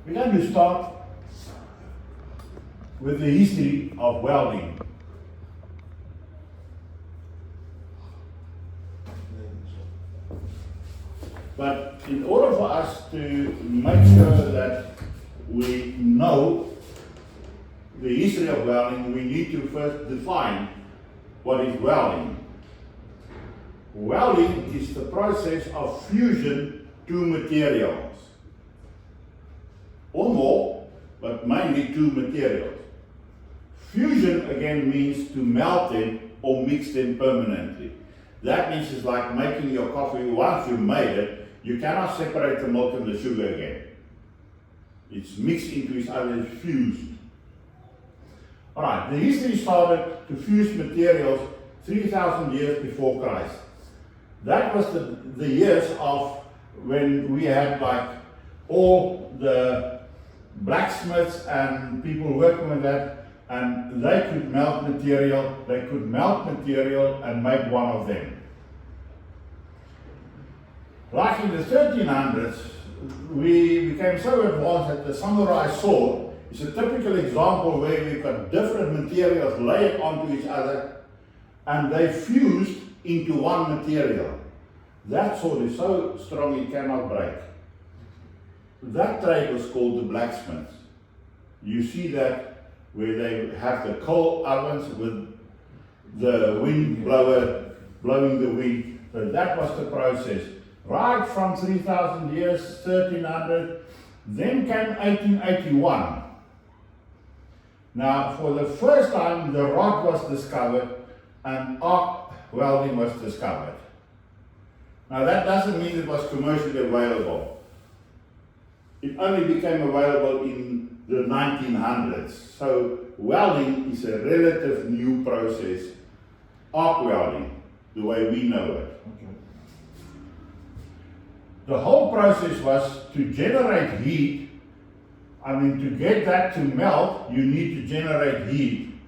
We're going to start with the history of welding. But in order for us to make sure that we know the history of welding, we need to first define what is welding. Welding is the process of fusion two materials, or more, but mainly two materials. Fusion again means to melt them or mix them permanently. That means it's like making your coffee. Once you made it, you cannot separate the milk and the sugar again. It's mixed into each other, it's fused. Alright, the history started to fuse materials 3,000 years before Christ. That was the years of when we had like all the blacksmiths and people working with that, and they could melt material and make one of them. Like in the 1300s, we became so advanced that the samurai sword is a typical example where we've got different materials laid onto each other and they fused into one material. That sword is so strong it cannot break. That trade was called the blacksmiths. You see that where they have the coal ovens with the wind blower blowing the wind. So that was the process. Right from 3,000 years, 1300, then came 1881. Now, for the first time, the rod was discovered and arc welding was discovered. Now, that doesn't mean it was commercially available. It only became available in the 1900s. So, welding is a relative new process. Arc welding, the way we know it. Okay. The whole process was to generate heat. To get that to melt, you need to generate heat.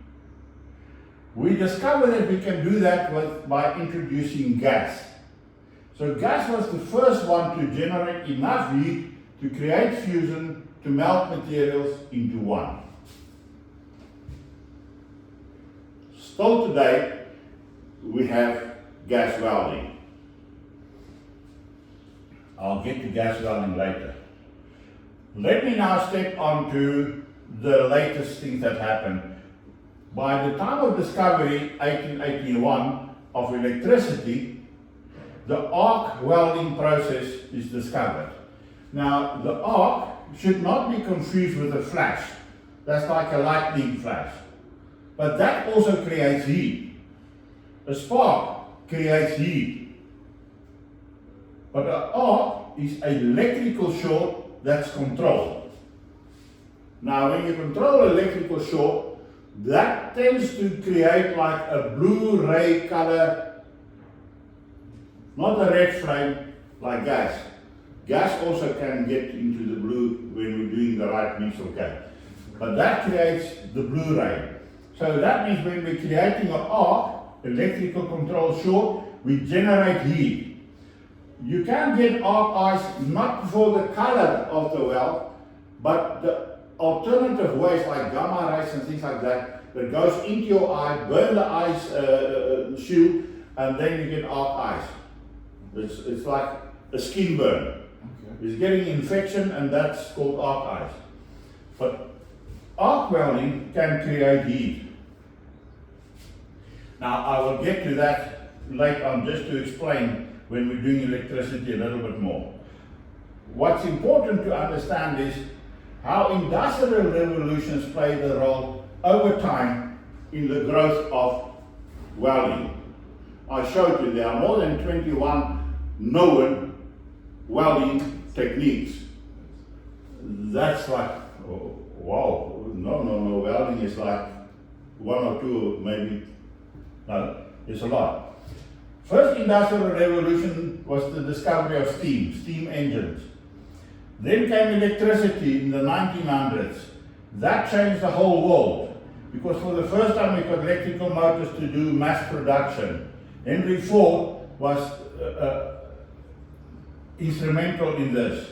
We discovered that we can do that by introducing gas. So gas was the first one to generate enough heat to create fusion to melt materials into one. Still today, we have gas welding. I'll get to gas welding later. Let me now step on to the latest things that happened. By the time of discovery, 1881, of electricity, the arc welding process is discovered. Now, the arc should not be confused with a flash. That's like a lightning flash. But that also creates heat. A spark creates heat. But an arc is an electrical short that's controlled. Now, when you control electrical short, that tends to create like a blue ray color, not a red flame like gas. Gas also can get into the blue when we're doing the right mix of gas. But that creates the blue ray. So that means when we're creating an arc, electrical control short, we generate heat. You can get arc ice not for the color of the weld, but the alternative ways like gamma rays and things like that goes into your eye, burn the ice shield, and then you get arc ice. It's like a skin burn. Okay. It's getting infection, and that's called arc ice. But arc welding can create heat. Now I will get to that later on just to explain when we're doing electricity a little bit more. What's important to understand is how industrial revolutions played a role over time in the growth of welding. I showed you there are more than 21 known welding techniques. That's like, oh, wow, no, welding is like one or two, maybe, no, it's a lot. First industrial revolution was the discovery of steam engines. Then came electricity in the 1900s. That changed the whole world because for the first time we got electrical motors to do mass production. Henry Ford was instrumental in this.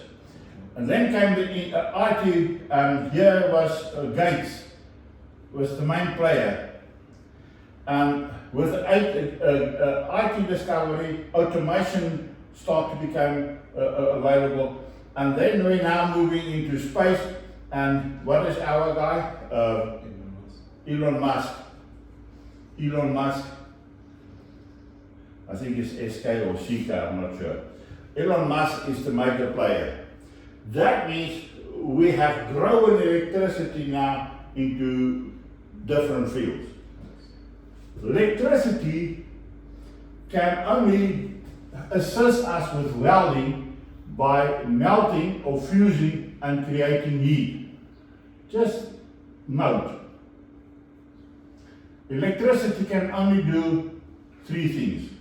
And then came the IT, and here was Gates, was the main player. And with the IT discovery, automation started to become available. And then we're now moving into space. And what is our guy? Elon Musk. Elon Musk. I think it's SK or CK, I'm not sure. Elon Musk is the major player. That means we have grown electricity now into different fields. Electricity can only assist us with welding by melting or fusing and creating heat. Just note, electricity can only do three things.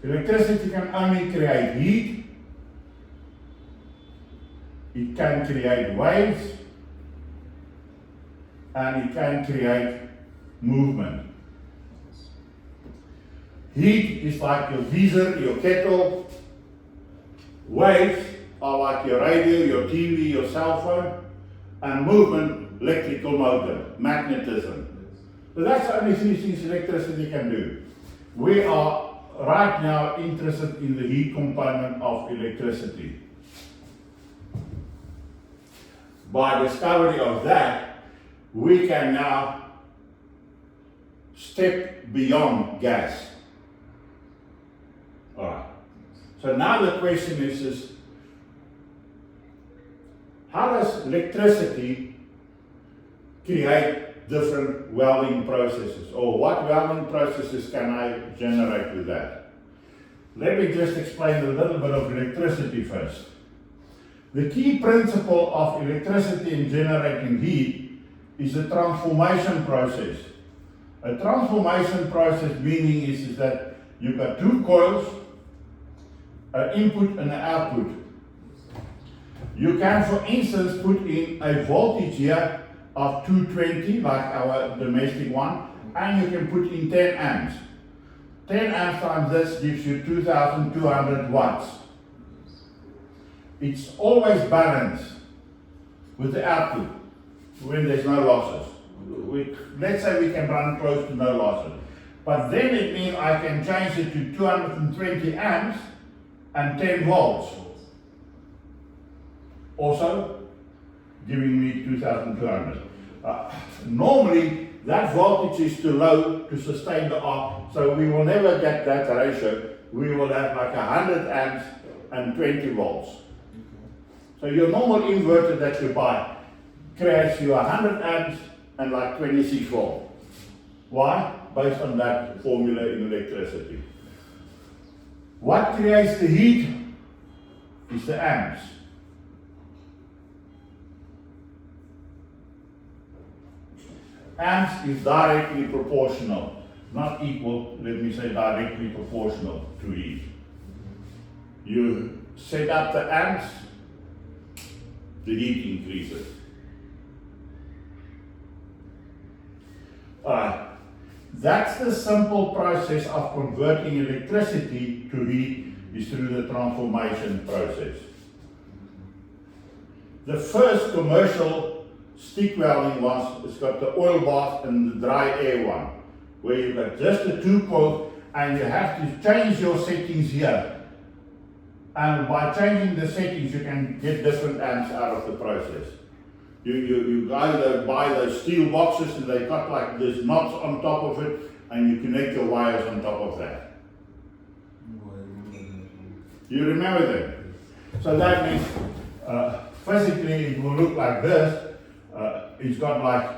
Electricity can only create heat, it can create waves, and it can create movement. Heat is like your geyser, your kettle. Waves are like your radio, your TV, your cell phone. And movement, electrical motor, magnetism. So that's the only three things electricity can do. We are right now interested in the heat component of electricity. By discovery of that, we can now step beyond gas. All right. So now the question is how does electricity create different welding processes, or what welding processes can I generate with that? Let me just explain a little bit of electricity first. The key principle of electricity in generating heat is the transformation process. A transformation process meaning is that you've got two coils, an input and an output. You can, for instance, put in a voltage here of 220, like our domestic one, and you can put in 10 amps. 10 amps times this gives you 2,200 watts. It's always balanced with the output when there's no losses. Let's say we can run close to no losses. But then it means I can change it to 220 amps and 10 volts. Also giving me 2,200. Normally that voltage is too low to sustain the arc, so we will never get that ratio. We will have like 100 amps and 20 volts. So your normal inverter that you buy creates you 100 amps and like 26 volts. Why? Based on that formula in electricity. What creates the heat is the amps. Amps is directly proportional, not equal, let me say directly proportional to heat. You set up the amps, the heat increases. That's the simple process of converting electricity to heat is through the transformation process. The first commercial stick welding was, it's got the oil bath and the dry air one, where you've got just the two coils and you have to change your settings here. And by changing the settings, you can get different amps out of the process. You either buy those steel boxes and they got like these knots on top of it, and you connect your wires on top of that. You remember them? So that means physically it will look like this. It's got like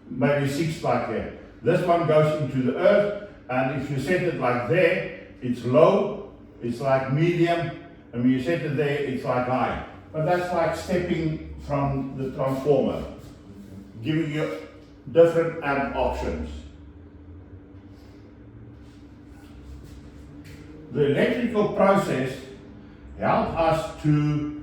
maybe 6 like here. This one goes into the earth, and if you set it like there, it's low, it's like medium, and when you set it there, it's like high. But that's like stepping from the transformer, giving you different amp options. The electrical process helped us to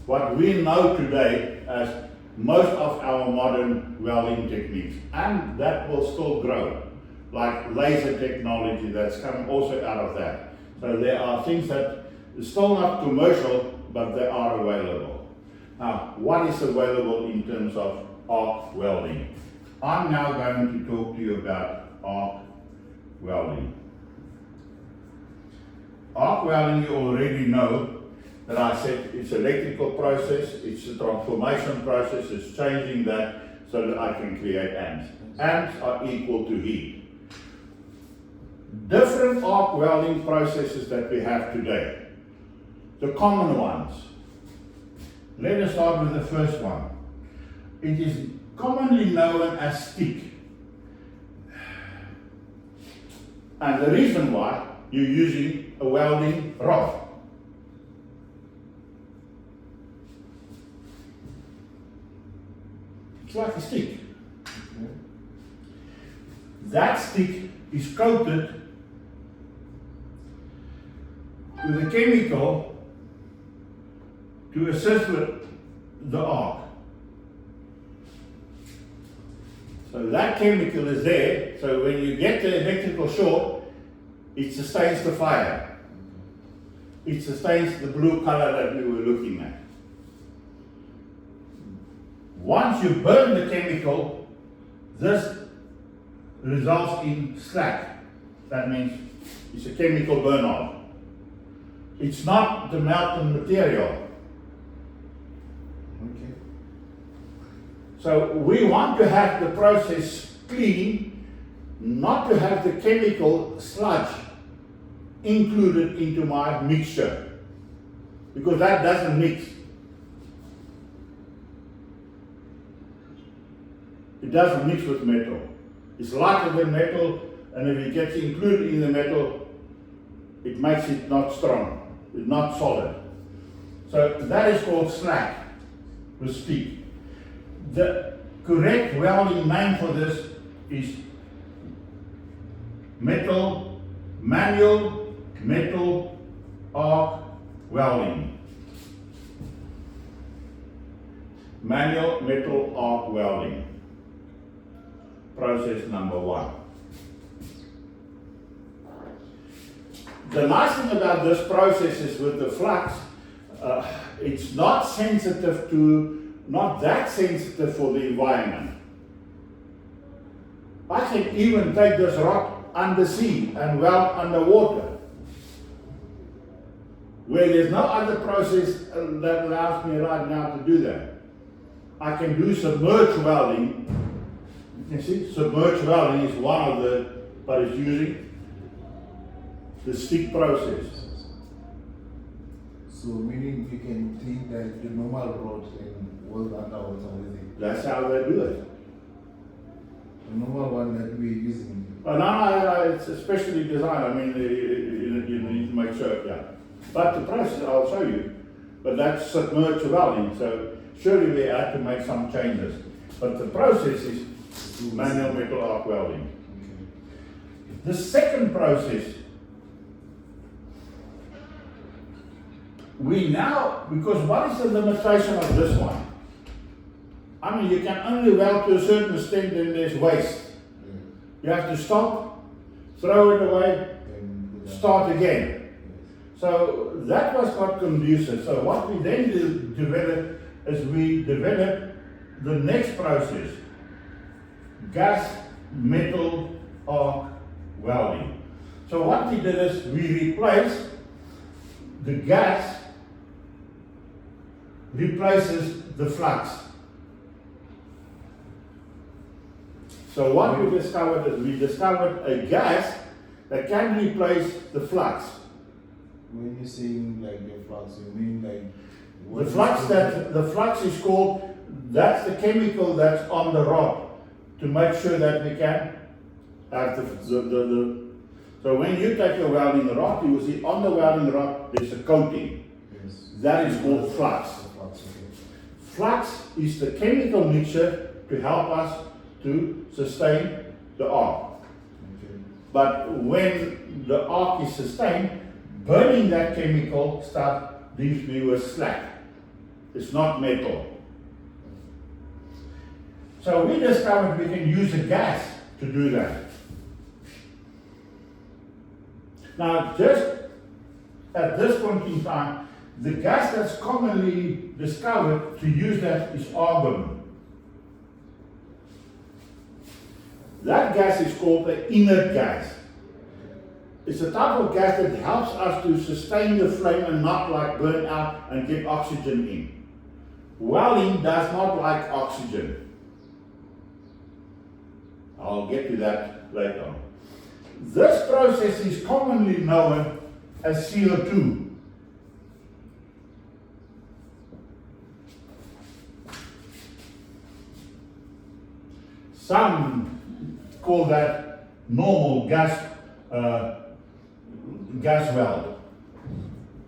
what we know today as most of our modern welding techniques, and that will still grow. like laser technology that's come also out of that. So there are things that are still not commercial, but they are available. Now, what is available in terms of arc welding? I'm now going to talk to you about arc welding. Arc welding, you already know that I said it's electrical process, it's a transformation process, it's changing that so that I can create amps. Amps are equal to heat. Different arc welding processes that we have today. The common ones. Let us start with the first one. It is commonly known as stick. And the reason why, you're using a welding rod. It's like a stick. That stick is coated with a chemical to assist with the arc. So that chemical is there, so when you get the electrical short, it sustains the fire. It sustains the blue color that we were looking at. Once you burn the chemical, this results in slack. That means it's a chemical burn off. It's not the melted material. Okay. So we want to have the process clean, not to have the chemical sludge included into my mixture, because that doesn't mix. It doesn't mix with metal. It's lighter than metal, and if it gets included in the metal, it makes it not strong, it's not solid. So that is called slack with stick. The correct welding name for this is manual metal arc welding. Manual metal arc welding. Process number one. The nice thing about this process is with the flux, it's not that sensitive for the environment. I can even take this rod under sea and weld underwater, where there's no other process that allows me right now to do that. I can do submerged welding. You see, submerged welding is one of the, but it's using the stick process. So meaning you can take that the normal rod and weld underwater with it. That's how they do it. The normal one that we're using. No, it's especially designed. I mean, you need to make sure, yeah. But the process, I'll show you. But that's submerged welding, so surely we had to make some changes. But the process is manual metal arc welding. Okay. The second process, we now, because what is the limitation of this one? I mean, you can only weld to a certain extent, then there's waste. Yeah. You have to stop, throw it away, And start again. Yes. So that was not conducive. So what we then developed is we developed the next process, gas metal arc welding. So what we did is we replaced the gas replaces the flux. So what we discovered is we discovered a gas that can replace the flux. When you're saying like the flux, you mean like The flux is called, that's the chemical that's on the rod to make sure that we can have so when you take a welding rod, you will see on the welding rod there's a coating. Yes. That is called flux. The flux, okay. Flux is the chemical mixture to help us to sustain the arc. Okay. But when the arc is sustained, burning that chemical stuff leaves me with slack. It's not metal. So we discovered we can use a gas to do that. Now, just at this point in time, the gas that's commonly discovered to use that is argon. That gas is called the inert gas. It's a type of gas that helps us to sustain the flame and not like burn out and get oxygen in. Welding does not like oxygen. I'll get to that later on. This process is commonly known as CO2. Some call that normal gas weld,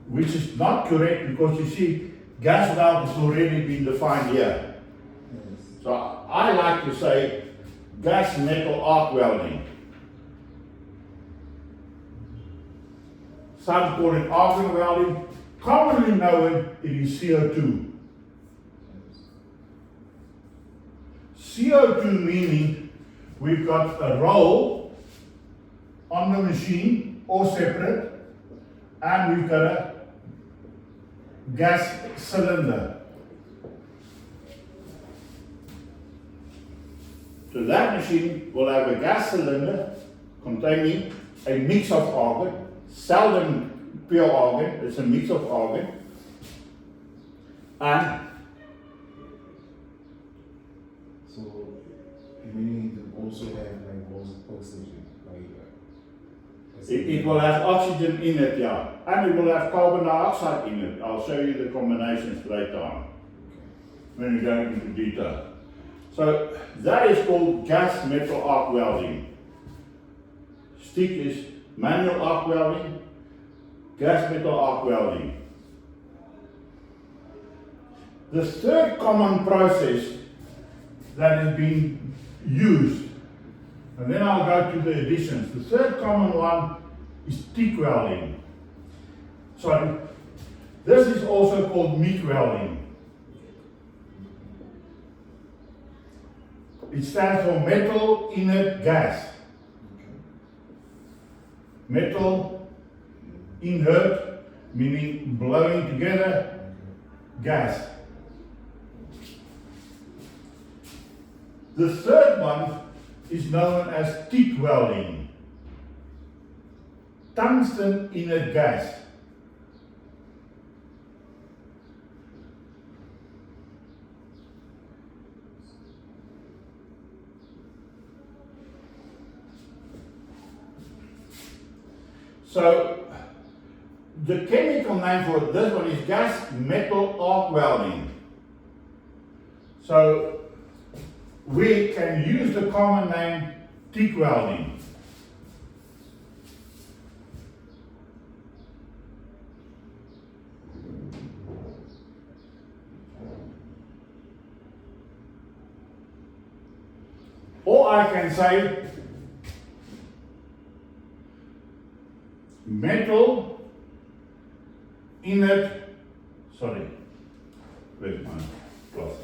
which is not correct because you see, gas weld has already been defined here. So I like to say gas metal arc welding. Some call it argon welding. Commonly known, it is CO2. CO2 meaning we've got a roll on the machine or separate, and we've got a gas cylinder. So that machine will have a gas cylinder containing a mix of argon, seldom pure argon, it's a mix of argon, and So, meaning it will also have like oxygen, like it will have oxygen in it, yeah, and it will have carbon dioxide in it. I'll show you the combinations later on when we go into detail. So that is called gas metal arc welding. Stick is manual arc welding, gas metal arc welding. The third common process that has been used, and then I'll go to the additions. The third common one is TIG welding. Sorry, this is also called MIG welding. It stands for metal inert gas. Metal inert, meaning blowing together, gas. The third one is known as TIG welding. Tungsten inert gas. So, the chemical name for this one is gas metal arc welding. So, we can use the common name TIG welding. Or I can say metal inert, sorry, where's my glass?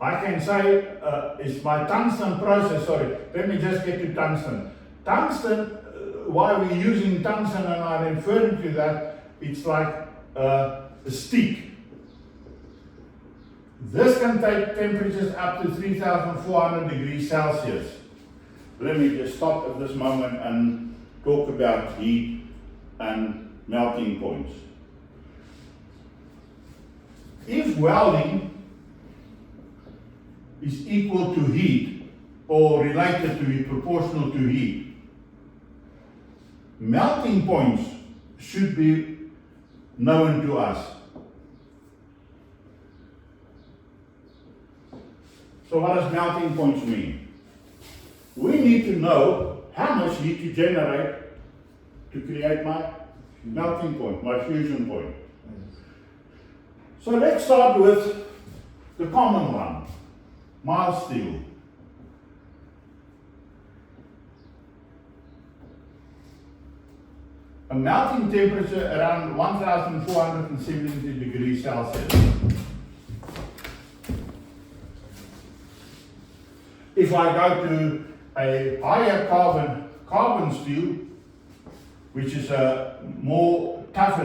I can say it's my tungsten process, sorry, let me just get to tungsten. Tungsten, why we're using tungsten and I'm referring to that, it's like a stick. This can take temperatures up to 3,400 degrees Celsius. Let me just stop at this moment and talk about heat and melting points. If welding is equal to heat or related to it, proportional to heat, melting points should be known to us. So what does melting points mean? We need to know how much heat to generate to create my melting point, my fusion point. So let's start with the common one, mild steel. A melting temperature around 1,470 degrees Celsius. if I go to a higher carbon steel, which is a more tougher